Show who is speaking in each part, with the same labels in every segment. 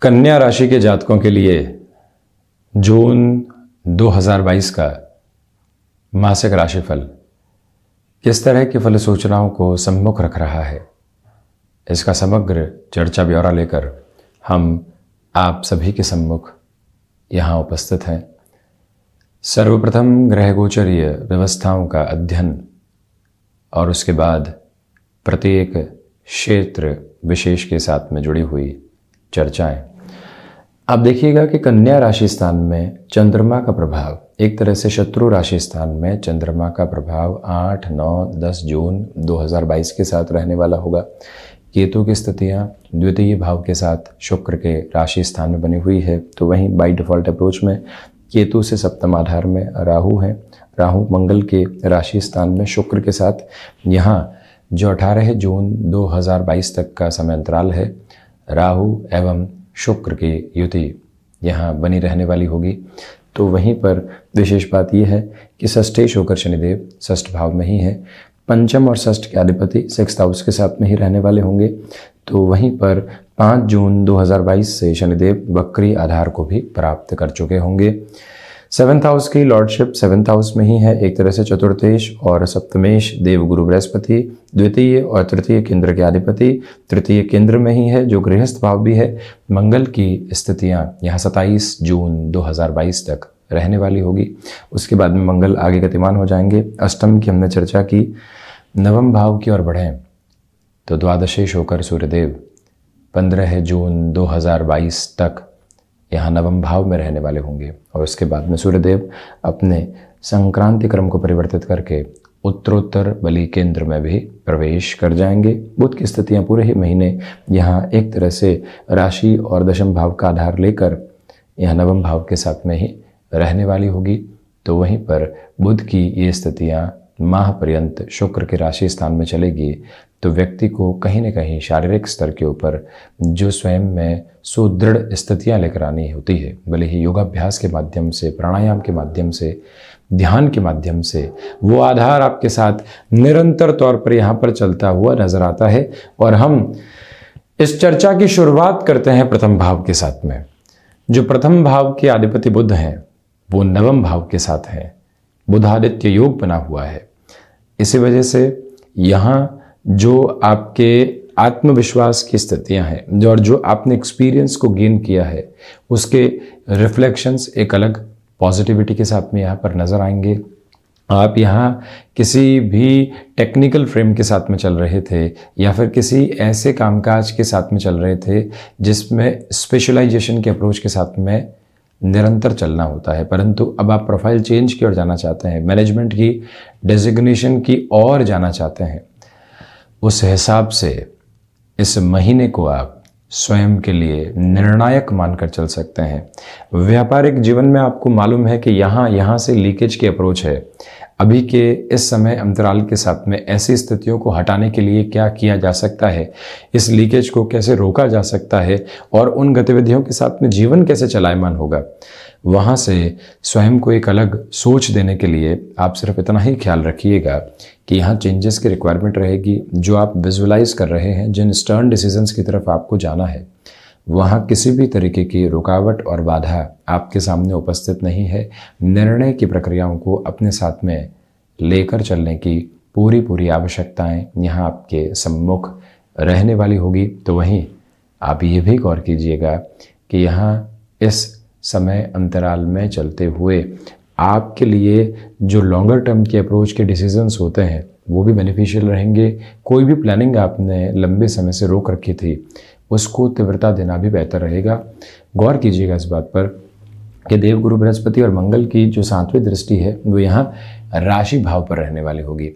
Speaker 1: कन्या राशि के जातकों के लिए जून 2022 का मासिक राशिफल किस तरह की फल सूचनाओं को सम्मुख रख रहा है, इसका समग्र चर्चा ब्यौरा लेकर हम आप सभी के सम्मुख यहाँ उपस्थित हैं। सर्वप्रथम ग्रह गोचरीय व्यवस्थाओं का अध्ययन और उसके बाद प्रत्येक क्षेत्र विशेष के साथ में जुड़ी हुई चर्चाएं। आप देखिएगा कि कन्या राशि स्थान में चंद्रमा का प्रभाव, एक तरह से शत्रु राशि स्थान में चंद्रमा का प्रभाव 8, 9, 10 जून 2022 के साथ रहने वाला होगा। केतु की स्थितियां द्वितीय भाव के साथ शुक्र के राशि स्थान में बनी हुई है, तो वहीं बाई डिफॉल्ट अप्रोच में केतु से सप्तम आधार में राहु है। राहु मंगल के राशि स्थान में शुक्र के साथ यहाँ जो 18 जून 2022 तक का समय अंतराल है, राहु एवं शुक्र की युति यहाँ बनी रहने वाली होगी। तो वहीं पर विशेष बात यह है कि षष्ठेश होकर शनिदेव षष्ठ भाव में ही है, पंचम और षष्ठ के अधिपति सिक्स्थ हाउस के साथ में ही रहने वाले होंगे। तो वहीं पर 5 जून 2022 से शनिदेव वक्री आधार को भी प्राप्त कर चुके होंगे। 7th हाउस की लॉर्डशिप 7th हाउस में ही है, एक तरह से चतुर्थेश और सप्तमेश देव गुरु बृहस्पति द्वितीय और तृतीय केंद्र के अधिपति तृतीय केंद्र में ही है, जो गृहस्थ भाव भी है। मंगल की स्थितियां यहाँ 27 जून 2022 तक रहने वाली होगी। उसके बाद में मंगल आगे गतिमान हो जाएंगे। अष्टम की हमने चर्चा की, नवम भाव की ओर बढ़ें तो द्वादशेश होकर सूर्यदेव 15 जून 2022 तक यहाँ नवम भाव में रहने वाले होंगे और उसके बाद में सूर्यदेव अपने संक्रांति क्रम को परिवर्तित करके उत्तरोत्तर बलि केंद्र में भी प्रवेश कर जाएंगे। बुध की स्थितियाँ पूरे ही महीने यहाँ एक तरह से राशि और दशम भाव का आधार लेकर यहाँ नवम भाव के साथ में ही रहने वाली होगी। तो वहीं पर बुध की ये स्थितियाँ माह पर्यंत शुक्र के राशि स्थान में चलेगी, तो व्यक्ति को कहीं न कहीं शारीरिक स्तर के ऊपर जो स्वयं में सुदृढ़ स्थितियाँ लेकर आनी होती है, भले ही योगाभ्यास के माध्यम से, प्राणायाम के माध्यम से, ध्यान के माध्यम से, वो आधार आपके साथ निरंतर तौर पर यहाँ पर चलता हुआ नजर आता है। और हम इस चर्चा की शुरुआत करते हैं प्रथम भाव के साथ में। जो प्रथम भाव के अधिपति बुध हैं वो नवम भाव के साथ हैं, बुधादित्य योग बना हुआ है। इसी वजह से यहाँ जो आपके आत्मविश्वास की स्थितियां हैं और जो आपने एक्सपीरियंस को गेन किया है, उसके रिफ्लेक्शंस एक अलग पॉजिटिविटी के साथ में यहाँ पर नज़र आएंगे। आप यहाँ किसी भी टेक्निकल फ्रेम के साथ में चल रहे थे या फिर किसी ऐसे कामकाज के साथ में चल रहे थे जिसमें स्पेशलाइजेशन के अप्रोच के साथ में निरंतर चलना होता है, परंतु अब आप प्रोफाइल चेंज की ओर जाना चाहते हैं, मैनेजमेंट की डेजिग्नेशन की ओर जाना चाहते हैं। उस हिसाब से इस महीने को आप स्वयं के लिए निर्णायक मानकर चल सकते हैं। व्यापारिक जीवन में आपको मालूम है कि यहाँ से लीकेज की अप्रोच है। अभी के इस समय अंतराल के साथ में ऐसी स्थितियों को हटाने के लिए क्या किया जा सकता है, इस लीकेज को कैसे रोका जा सकता है और उन गतिविधियों के साथ में जीवन कैसे चलायमान होगा, वहाँ से स्वयं को एक अलग सोच देने के लिए आप सिर्फ इतना ही ख्याल रखिएगा कि यहाँ चेंजेस की रिक्वायरमेंट रहेगी। जो आप विजुअलाइज कर रहे हैं, जिन स्टर्न डिसीजंस की तरफ आपको जाना है, वहाँ किसी भी तरीके की रुकावट और बाधा आपके सामने उपस्थित नहीं है। निर्णय की प्रक्रियाओं को अपने साथ में लेकर चलने की पूरी आवश्यकताएं यहाँ आपके सम्मुख रहने वाली होगी। तो वहीं आप ये भी गौर कीजिएगा कि यहाँ इस समय अंतराल में चलते हुए आपके लिए जो लॉन्गर टर्म के अप्रोच के डिसीजंस होते हैं वो भी बेनिफिशियल रहेंगे। कोई भी प्लानिंग आपने लंबे समय से रोक रखी थी, उसको तीव्रता देना भी बेहतर रहेगा। गौर कीजिएगा इस बात पर कि देव गुरु बृहस्पति और मंगल की जो 7वीं दृष्टि है वो यहाँ राशि भाव पर रहने वाली होगी।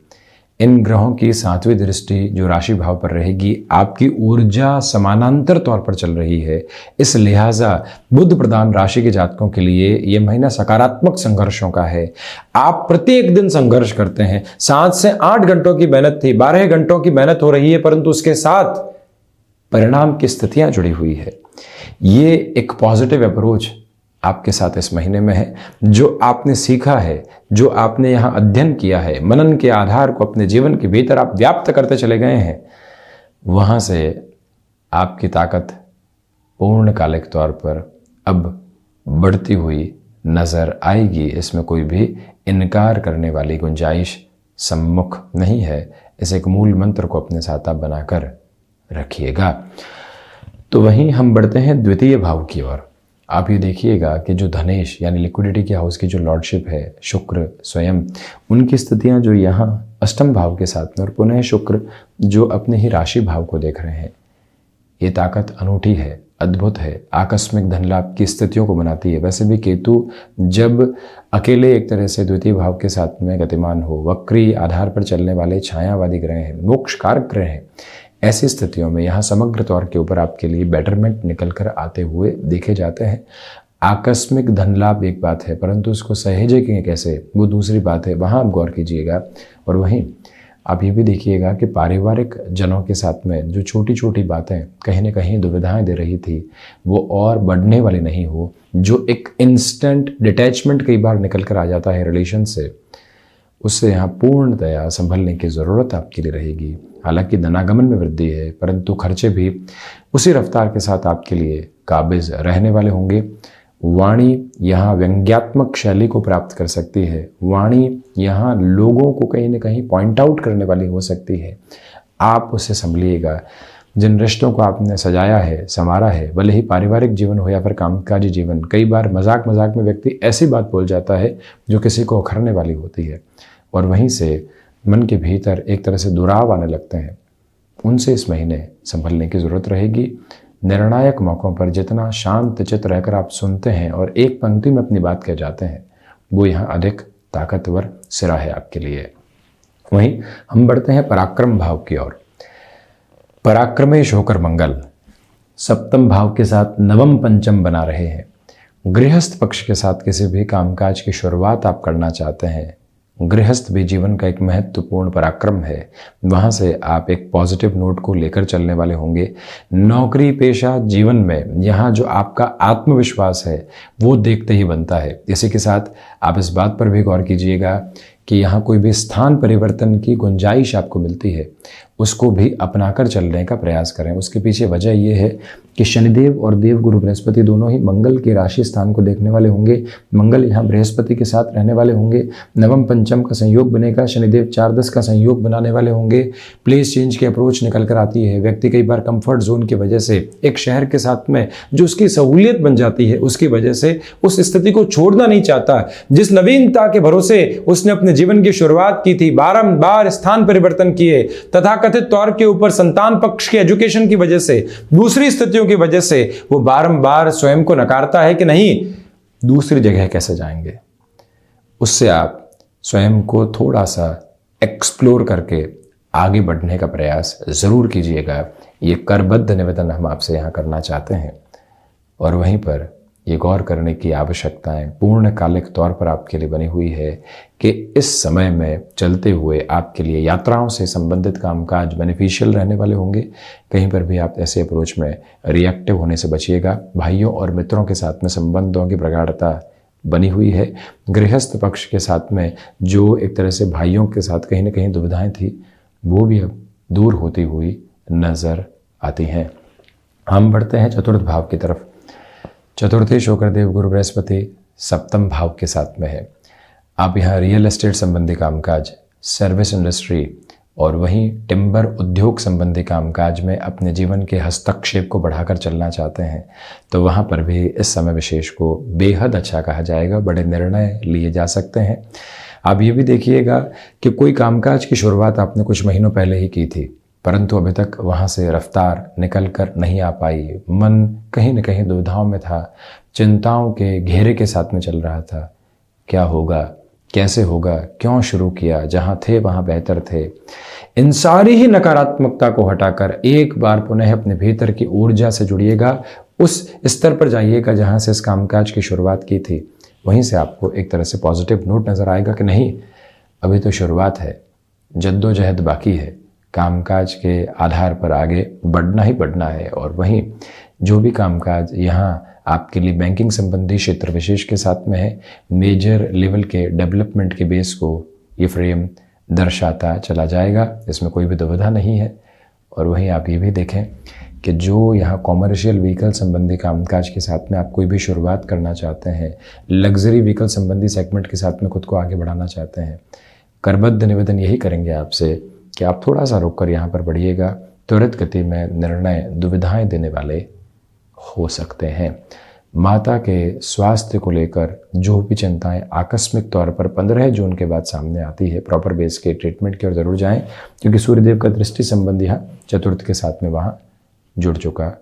Speaker 1: इन ग्रहों की 7वीं दृष्टि जो राशि भाव पर रहेगी, आपकी ऊर्जा समानांतर तौर पर चल रही है। इस लिहाजा बुध प्रधान राशि के जातकों के लिए ये महीना सकारात्मक संघर्षों का है। आप प्रत्येक दिन संघर्ष करते हैं। 7 से 8 घंटों की मेहनत थी, 12 घंटों की मेहनत हो रही है, परंतु उसके साथ परिणाम की स्थितियां जुड़ी हुई है। ये एक पॉजिटिव अप्रोच आपके साथ इस महीने में है। जो आपने सीखा है, जो आपने यहाँ अध्ययन किया है, मनन के आधार को अपने जीवन के भीतर आप व्याप्त करते चले गए हैं, वहाँ से आपकी ताकत पूर्णकालिक तौर पर अब बढ़ती हुई नज़र आएगी। इसमें कोई भी इनकार करने वाली गुंजाइश सम्मुख नहीं है। इस एक मूल मंत्र को अपने साथ आप बनाकर रखिएगा। तो वहीं हम बढ़ते हैं द्वितीय भाव की ओर। आप ये देखिएगा कि जो धनेश यानी लिक्विडिटी के हाउस की जो लॉर्डशिप है, शुक्र स्वयं, उनकी स्थितियां जो यहाँ अष्टम भाव के साथ में और पुनः शुक्र जो अपने ही राशि भाव को देख रहे हैं, ये ताकत अनूठी है, अद्भुत है, आकस्मिक धन लाभ की स्थितियों को बनाती है। वैसे भी केतु जब अकेले एक तरह से द्वितीय भाव के साथ में गतिमान हो, वक्री आधार पर चलने वाले छायावादी ग्रह हैं, मोक्ष कारक ग्रह हैं, ऐसी स्थितियों में यहाँ समग्र तौर के ऊपर आपके लिए बेटरमेंट निकल कर आते हुए देखे जाते हैं। आकस्मिक धन लाभ एक बात है, परंतु उसको सहेजेंगे कैसे वो दूसरी बात है, वहाँ आप गौर कीजिएगा। और वहीं आप ये भी देखिएगा कि पारिवारिक जनों के साथ में जो छोटी छोटी बातें कहीं ना कहीं दुविधाएं दे रही थी, वो और बढ़ने वाली नहीं हो। जो एक इंस्टेंट डिटैचमेंट कई बार निकल कर आ जाता है रिलेशन से, उससे यहाँ पूर्णतया संभलने की ज़रूरत आपके लिए रहेगी। हालांकि धनागमन में वृद्धि है, परंतु खर्चे भी उसी रफ्तार के साथ आपके लिए काबिज रहने वाले होंगे। वाणी यहाँ व्यंग्यात्मक शैली को प्राप्त कर सकती है। वाणी यहाँ लोगों को कहीं ना कहीं पॉइंट आउट करने वाली हो सकती है। आप उसे संभलिएगा। जिन रिश्तों को आपने सजाया है, संवारा है, भले ही पारिवारिक जीवन हो या फिर कामकाजी जीवन, कई बार मजाक मजाक में व्यक्ति ऐसी बात बोल जाता है जो किसी को अखरने वाली होती है, और वहीं से मन के भीतर एक तरह से दुराव आने लगते हैं। उनसे इस महीने संभलने की ज़रूरत रहेगी। निर्णायक मौक़ों पर जितना शांत चित्त रहकर आप सुनते हैं और एक पंक्ति में अपनी बात कह जाते हैं, वो यहाँ अधिक ताकतवर सिरा है आपके लिए। वहीं हम बढ़ते हैं पराक्रम भाव की ओर। पराक्रमेश होकर मंगल सप्तम भाव के साथ नवम पंचम बना रहे हैं। गृहस्थ पक्ष के साथ किसी भी कामकाज की शुरुआत आप करना चाहते हैं, गृहस्थ भी जीवन का एक महत्वपूर्ण पराक्रम है, वहाँ से आप एक पॉजिटिव नोट को लेकर चलने वाले होंगे। नौकरी पेशा जीवन में यहाँ जो आपका आत्मविश्वास है वो देखते ही बनता है। इसी के साथ आप इस बात पर भी गौर कीजिएगा कि यहाँ कोई भी स्थान परिवर्तन की गुंजाइश आपको मिलती है, उसको भी अपनाकर चलने का प्रयास करें। उसके पीछे वजह ये है कि शनिदेव और देवगुरु बृहस्पति दोनों ही मंगल के राशि स्थान को देखने वाले होंगे। मंगल यहाँ बृहस्पति के साथ रहने वाले होंगे। नवम पंचम का संयोग बनेगा, शनिदेव 4-10 का संयोग बनाने वाले होंगे। प्लेस चेंज की अप्रोच निकल कर आती है। व्यक्ति कई बार कंफर्ट जोन की वजह से एक शहर के साथ में जो उसकी सहूलियत बन जाती है, उसकी वजह से उस स्थिति को छोड़ना नहीं चाहता। जिस नवीनता के भरोसे उसने अपने जीवन की शुरुआत की थी, बारंबार स्थान परिवर्तन किए, तथाकथित तौर के ऊपर संतान पक्ष के एजुकेशन की वजह से, दूसरी स्थितियों की वजह से वो बारंबार स्वयं को नकारता है कि नहीं दूसरी जगह कैसे जाएंगे। उससे आप स्वयं को थोड़ा सा एक्सप्लोर करके आगे बढ़ने का प्रयास जरूर कीजिएगा। ये करबद्ध निवेदन हम आपसे यहाँ करना चाहते हैं। और वहीं पर ये गौर करने की आवश्यकताएं पूर्णकालिक तौर पर आपके लिए बनी हुई है कि इस समय में चलते हुए आपके लिए यात्राओं से संबंधित कामकाज बेनिफिशियल रहने वाले होंगे। कहीं पर भी आप ऐसे अप्रोच में रिएक्टिव होने से बचिएगा। भाइयों और मित्रों के साथ में संबंधों की प्रगाढ़ता बनी हुई है। गृहस्थ पक्ष के साथ में जो एक तरह से भाइयों के साथ कहीं ना कहीं दुविधाएं थी, वो भी अब दूर होती हुई नजर आती हैं। हम बढ़ते हैं चतुर्थ भाव की तरफ। चतुर्थेश होकर देवगुरु बृहस्पति सप्तम भाव के साथ में है। आप यहाँ रियल एस्टेट संबंधी कामकाज, सर्विस इंडस्ट्री और वहीं टिम्बर उद्योग संबंधी कामकाज में अपने जीवन के हस्तक्षेप को बढ़ाकर चलना चाहते हैं, तो वहाँ पर भी इस समय विशेष को बेहद अच्छा कहा जाएगा। बड़े निर्णय लिए जा सकते हैं। आप ये भी देखिएगा कि कोई कामकाज की शुरुआत आपने कुछ महीनों पहले ही की थी, परंतु अभी तक वहाँ से रफ्तार निकल कर नहीं आ पाई। मन कहीं न कहीं दुविधाओं में था, चिंताओं के घेरे के साथ में चल रहा था। क्या होगा, कैसे होगा, क्यों शुरू किया, जहाँ थे वहाँ बेहतर थे। इन सारी ही नकारात्मकता को हटाकर एक बार पुनः अपने भीतर की ऊर्जा से जुड़िएगा। उस स्तर पर जाइएगा जहाँ से इस कामकाज की शुरुआत की थी। वहीं से आपको एक तरह से पॉजिटिव नोट नज़र आएगा कि नहीं, अभी तो शुरुआत है, जद्दोजहद बाकी है, कामकाज के आधार पर आगे बढ़ना ही बढ़ना है। और वहीं जो भी कामकाज यहाँ आपके लिए बैंकिंग संबंधी क्षेत्र विशेष के साथ में है, मेजर लेवल के डेवलपमेंट के बेस को ये फ्रेम दर्शाता चला जाएगा, इसमें कोई भी दुविधा नहीं है। और वहीं आप ये भी देखें कि जो यहाँ कॉमर्शियल व्हीकल संबंधी कामकाज के साथ में आप कोई भी शुरुआत करना चाहते हैं, लग्जरी व्हीकल संबंधी सेगमेंट के साथ में खुद को आगे बढ़ाना चाहते हैं, करबद्ध निवेदन यही करेंगे आपसे कि आप थोड़ा सा रुक कर यहाँ पर बढ़िएगा। त्वरित गति में निर्णय दुविधाएं देने वाले हो सकते हैं। माता के स्वास्थ्य को लेकर जो भी चिंताएं आकस्मिक तौर पर 15 जून के बाद सामने आती है, प्रॉपर बेस के ट्रीटमेंट की ओर जरूर जाएं, क्योंकि सूर्यदेव का दृष्टि संबंधी यहाँ चतुर्थ के साथ में वहाँ जुड़ चुका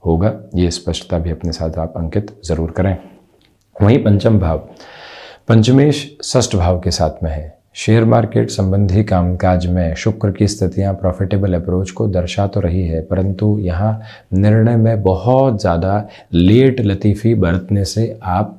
Speaker 1: होगा। ये स्पष्टता भी अपने साथ आप अंकित जरूर करें। वहीं पंचम भाव पंचमेश षष्ठ भाव के साथ में है। शेयर मार्केट संबंधी कामकाज में शुक्र की स्थितियां प्रॉफिटेबल अप्रोच को दर्शा तो रही है, परंतु यहाँ निर्णय में बहुत ज़्यादा लेट लतीफ़ी बरतने से आप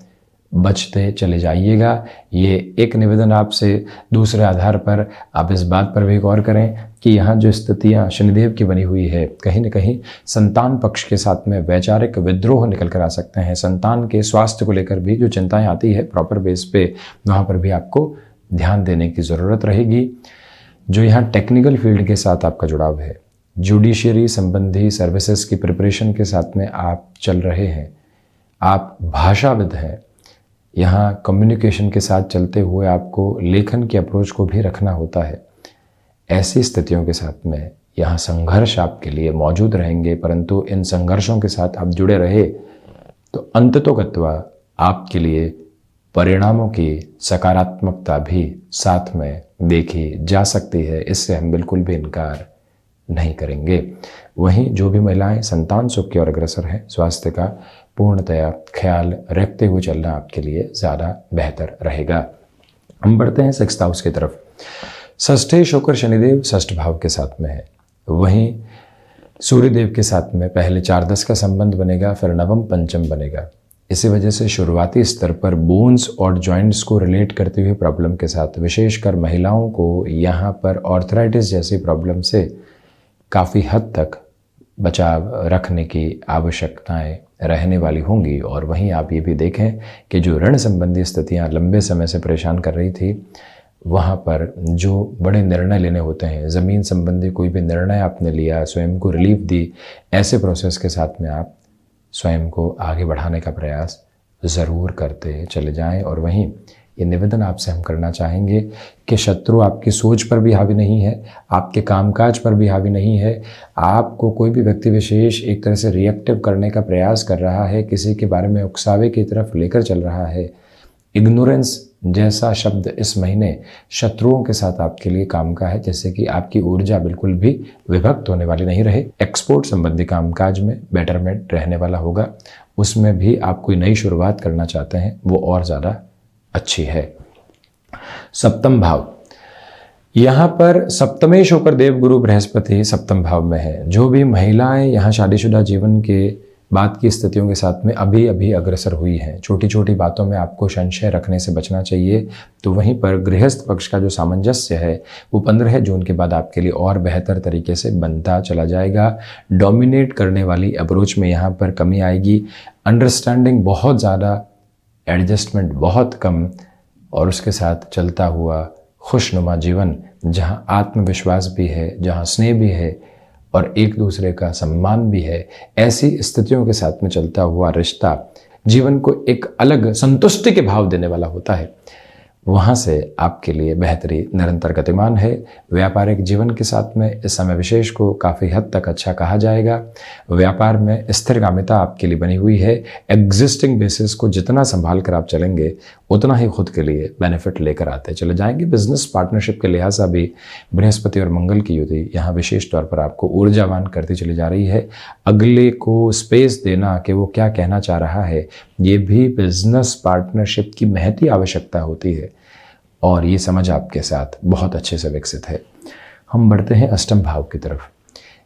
Speaker 1: बचते चले जाइएगा। ये एक निवेदन आपसे। दूसरे आधार पर आप इस बात पर भी गौर करें कि यहाँ जो स्थितियाँ शनिदेव की बनी हुई है, कहीं न कहीं संतान पक्ष के साथ में वैचारिक विद्रोह निकल कर आ सकते हैं। संतान के स्वास्थ्य को लेकर भी जो चिंताएं आती है प्रॉपर बेस पे, वहाँ पर भी आपको ध्यान देने की ज़रूरत रहेगी। जो यहाँ टेक्निकल फील्ड के साथ आपका जुड़ाव है, जुडिशियरी संबंधी सर्विसेज की प्रिपरेशन के साथ में आप चल रहे हैं, आप भाषाविद हैं, यहाँ कम्युनिकेशन के साथ चलते हुए आपको लेखन की अप्रोच को भी रखना होता है। ऐसी स्थितियों के साथ में यहाँ संघर्ष आपके लिए मौजूद रहेंगे, परंतु इन संघर्षों के साथ आप जुड़े रहे तो अंततोगत्वा आपके लिए परिणामों की सकारात्मकता भी साथ में देखी जा सकती है। इससे हम बिल्कुल भी इनकार नहीं करेंगे। वहीं जो भी महिलाएं संतान सुख की ओर अग्रसर हैं, स्वास्थ्य का पूर्णतया ख्याल रखते हुए चलना आपके लिए ज़्यादा बेहतर रहेगा। हम बढ़ते हैं सिक्स्थ हाउस की तरफ। षष्ठे शुक्र शनिदेव षष्ठ भाव के साथ में है। वहीं सूर्यदेव के साथ में पहले 4-10 का संबंध बनेगा, फिर नवम पंचम बनेगा। इसी वजह से शुरुआती स्तर पर बोन्स और जॉइंट्स को रिलेट करते हुए प्रॉब्लम के साथ विशेषकर महिलाओं को यहाँ पर ऑर्थराइटिस जैसी प्रॉब्लम से काफ़ी हद तक बचाव रखने की आवश्यकताएं रहने वाली होंगी। और वहीं आप ये भी देखें कि जो ऋण संबंधी स्थितियां लंबे समय से परेशान कर रही थी, वहाँ पर जो बड़े निर्णय लेने होते हैं, ज़मीन संबंधी कोई भी निर्णय आपने लिया, स्वयं को रिलीफ दी, ऐसे प्रोसेस के साथ में आप स्वयं को आगे बढ़ाने का प्रयास ज़रूर करते चले जाएं। और वहीं ये निवेदन आपसे हम करना चाहेंगे कि शत्रु आपकी सोच पर भी हावी नहीं है, आपके कामकाज पर भी हावी नहीं है। आपको कोई भी व्यक्ति विशेष एक तरह से रिएक्टिव करने का प्रयास कर रहा है, किसी के बारे में उकसावे की तरफ लेकर चल रहा है। इग्नोरेंस जैसा शब्द इस महीने शत्रुओं के साथ आपके लिए काम का है, जैसे कि आपकी ऊर्जा बिल्कुल भी विभक्त होने वाली नहीं रहे। एक्सपोर्ट संबंधी कामकाज में बेटरमेंट रहने वाला होगा, उसमें भी आप कोई नई शुरुआत करना चाहते हैं, वो और ज़्यादा अच्छी है। सप्तम भाव, यहाँ पर सप्तमेश होकर देव गुरु बृहस्पति सप्तम भाव में है। जो भी महिलाएं यहाँ शादीशुदा जीवन के बाद की स्थितियों के साथ में अभी अभी अग्रसर हुई हैं, छोटी छोटी बातों में आपको संशय रखने से बचना चाहिए। तो वहीं पर गृहस्थ पक्ष का जो सामंजस्य है वो 15 जून के बाद आपके लिए और बेहतर तरीके से बनता चला जाएगा। डोमिनेट करने वाली अप्रोच में यहाँ पर कमी आएगी, अंडरस्टैंडिंग बहुत ज़्यादा, एडजस्टमेंट बहुत कम, और उसके साथ चलता हुआ खुशनुमा जीवन जहाँ आत्मविश्वास भी है, जहाँ स्नेह भी है और एक दूसरे का सम्मान भी है, ऐसी स्थितियों के साथ में चलता हुआ रिश्ता जीवन को एक अलग संतुष्टि के भाव देने वाला होता है। वहाँ से आपके लिए बेहतरी निरंतर गतिमान है। व्यापारिक जीवन के साथ में इस समय विशेष को काफ़ी हद तक अच्छा कहा जाएगा। व्यापार में स्थिरगामिता आपके लिए बनी हुई है। एग्जिस्टिंग बेसिस को जितना संभाल कर आप चलेंगे उतना ही खुद के लिए बेनिफिट लेकर आते चले जाएंगे। बिजनेस पार्टनरशिप के लिहाज से भी बृहस्पति और मंगल की युति यहाँ विशेष तौर पर आपको ऊर्जावान करती चली जा रही है। अगले को स्पेस देना कि वो क्या कहना चाह रहा है, ये भी बिजनेस पार्टनरशिप की महती आवश्यकता होती है और ये समझ आपके साथ बहुत अच्छे से विकसित है। हम बढ़ते हैं अष्टम भाव की तरफ।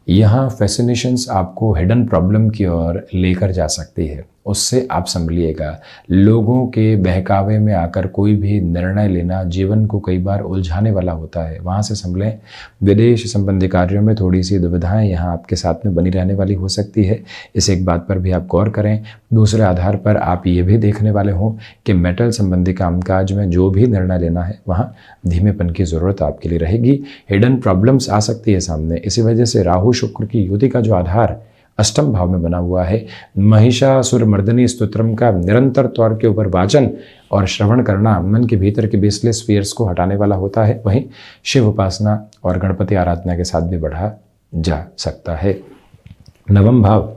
Speaker 1: यहाँ फैसिनेशंस आपको हिडन प्रॉब्लम की ओर लेकर जा सकती है, उससे आप संभलिएगा। लोगों के बहकावे में आकर कोई भी निर्णय लेना जीवन को कई बार उलझाने वाला होता है, वहाँ से संभलें। विदेश संबंधी कार्यों में थोड़ी सी दुविधाएं यहाँ आपके साथ में बनी रहने वाली हो सकती है, इस एक बात पर भी आप गौर करें। दूसरे आधार पर आप ये भी देखने वाले हों कि मेटल संबंधी कामकाज में जो भी निर्णय लेना है वहाँ धीमेपन की ज़रूरत आपके लिए रहेगी। हिडन प्रॉब्लम्स आ सकती है सामने, इसी वजह से राहु शुक्र की युति का जो आधार अष्टम भाव में बना हुआ है। महिषासुर मर्दनी स्तोत्रम का निरंतर तौर के ऊपर वाचन और श्रवण करना मन के भीतर के बेसलेस फियर्स को हटाने वाला होता है। वहीं शिव उपासना और गणपति आराधना के साथ भी बढ़ा जा सकता है। नवम भाव,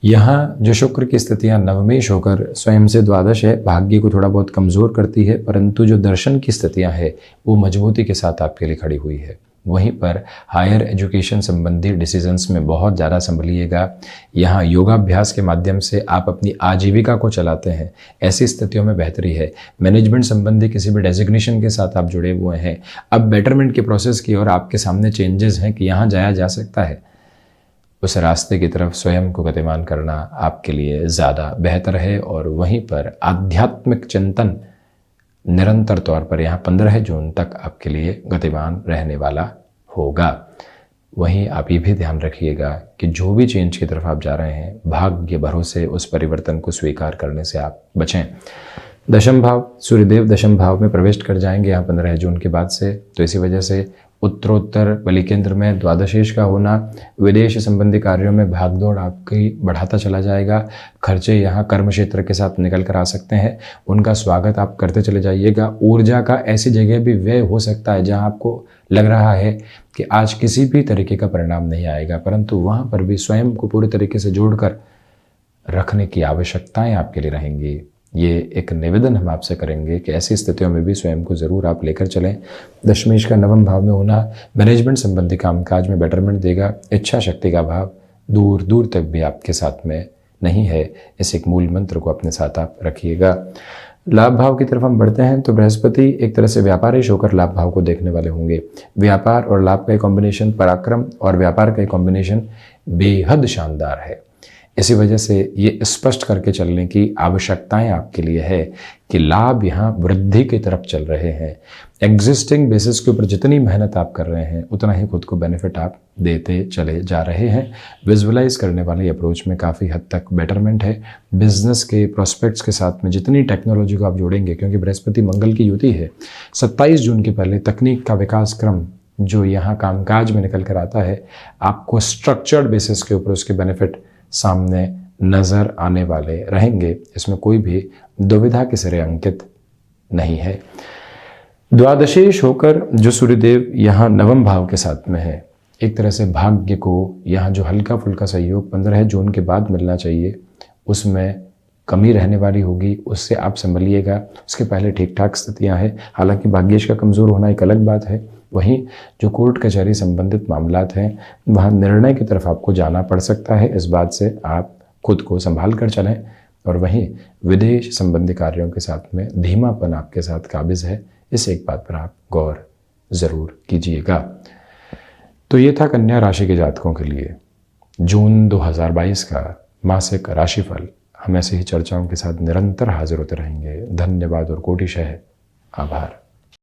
Speaker 1: यहाँ जो शुक्र की स्थितियाँ नवमेश होकर स्वयं से द्वादश है, भाग्य को थोड़ा बहुत कमज़ोर करती है, परंतु जो दर्शन की स्थितियाँ है वो मजबूती के साथ आपके लिए खड़ी हुई है। वहीं पर हायर एजुकेशन संबंधी डिसीजंस में बहुत ज़्यादा संभलिएगा। यहाँ योगाभ्यास के माध्यम से आप अपनी आजीविका को चलाते हैं, ऐसी स्थितियों में बेहतरी है। मैनेजमेंट संबंधी किसी भी डेजिग्नेशन के साथ आप जुड़े हुए हैं, अब बेटरमेंट के प्रोसेस की ओर आपके सामने चेंजेस हैं कि यहाँ जाया जा सकता है। उस रास्ते की तरफ स्वयं को गतिमान करना आपके लिए ज़्यादा बेहतर है। और वहीं पर आध्यात्मिक चिंतन निरंतर तौर पर यहाँ 15 जून तक आपके लिए गतिमान रहने वाला होगा। वहीं आप ये भी ध्यान रखिएगा कि जो भी चेंज की तरफ आप जा रहे हैं, भाग्य भरोसे उस परिवर्तन को स्वीकार करने से आप बचें। दशम भाव, सूर्यदेव दशम भाव में प्रवेश कर जाएंगे यहाँ 15 जून के बाद से, तो इसी वजह से उत्तरोत्तर बलि केंद्र में द्वादशेश का होना विदेश संबंधी कार्यों में भागदौड़ आपकी बढ़ाता चला जाएगा। खर्चे यहाँ कर्म क्षेत्र के साथ निकल कर आ सकते हैं, उनका स्वागत आप करते चले जाइएगा। ऊर्जा का ऐसी जगह भी व्यय हो सकता है जहाँ आपको लग रहा है कि आज किसी भी तरीके का परिणाम नहीं आएगा, परंतु वहाँ पर भी स्वयं को पूरी तरीके से जोड़कर रखने की आवश्यकताएं आपके लिए रहेंगी। ये एक निवेदन हम आपसे करेंगे कि ऐसी स्थितियों में भी स्वयं को ज़रूर आप लेकर चलें। दशमेश का नवम भाव में होना मैनेजमेंट संबंधी कामकाज में बेटरमेंट देगा। इच्छा शक्ति का भाव दूर दूर तक भी आपके साथ में नहीं है, इस एक मूल मंत्र को अपने साथ आप रखिएगा। लाभ भाव की तरफ हम बढ़ते हैं तो बृहस्पति एक तरह से व्यापारिश होकर लाभ भाव को देखने वाले होंगे। व्यापार और लाभ का कॉम्बिनेशन, पराक्रम और व्यापार का कॉम्बिनेशन बेहद शानदार है। इसी वजह से ये स्पष्ट करके चलने की आवश्यकताएं आपके लिए है कि लाभ यहाँ वृद्धि की तरफ चल रहे हैं। एग्जिस्टिंग बेसिस के ऊपर जितनी मेहनत आप कर रहे हैं उतना ही खुद को बेनिफिट आप देते चले जा रहे हैं। विजुअलाइज करने वाली अप्रोच में काफ़ी हद तक बेटरमेंट है। बिजनेस के प्रोस्पेक्ट्स के साथ में जितनी टेक्नोलॉजी को आप जोड़ेंगे, क्योंकि बृहस्पति मंगल की युति है, 27 जून के पहले तकनीक का विकास क्रम जो यहाँ कामकाज में निकल कर आता है, आपको स्ट्रक्चर्ड बेसिस के ऊपर उसके बेनिफिट सामने नजर आने वाले रहेंगे। इसमें कोई भी दुविधा के सिरे अंकित नहीं है। द्वादशेश होकर जो सूर्यदेव यहाँ नवम भाव के साथ में है, एक तरह से भाग्य को यहाँ जो हल्का फुल्का सहयोग 15 जून के बाद मिलना चाहिए उसमें कमी रहने वाली होगी, उससे आप संभलिएगा। उसके पहले ठीक ठाक स्थितियाँ हैं, हालांकि भाग्येश का कमज़ोर होना एक अलग बात है। वहीं जो कोर्ट कचहरी संबंधित मामलात हैं वहाँ निर्णय की तरफ आपको जाना पड़ सकता है, इस बात से आप खुद को संभाल कर चलें। और वहीं विदेश संबंधी कार्यों के साथ में धीमापन आपके साथ काबिज है, इस एक बात पर आप गौर ज़रूर कीजिएगा। तो ये था कन्या राशि के जातकों के लिए जून 2022 का मासिक राशिफल। हम ऐसे ही चर्चाओं के साथ निरंतर हाजिर होते रहेंगे। धन्यवाद और कोटिशः आभार।